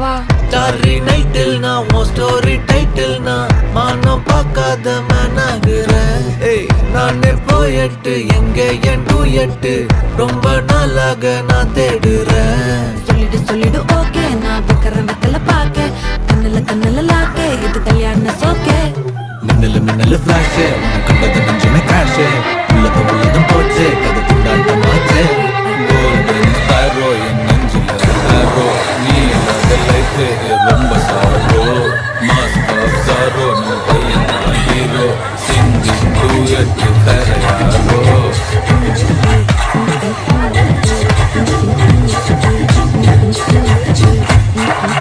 வா ஸ்டாரி நைட்டில் நான் உன் ஸ்டோரி டைட்டில் நான் மானம் பார்க்காத மனாகிறேன். நானே போயட்டு எங்க என் டூயட்டு ரொம்ப நாளாக நான் தேடுறேன். சொல்லிடு ஓகே நான் வைக்கிறேன் வெத்தல பாக்க கண்ணுல லாக்கே இது கல்யாண சோக்கே மின்னலு ஃபிளாஷ் கண்டது நெஞ்சுமே கிராஷ் உள்ளதும் போச்சு கதை துண்டாட்டமாச்சு. கோல்டன் ஸ்டாரோ என் நெஞ்சில ஸ்டாரோ நீ இல்லாத லைஃப் ரொம்ப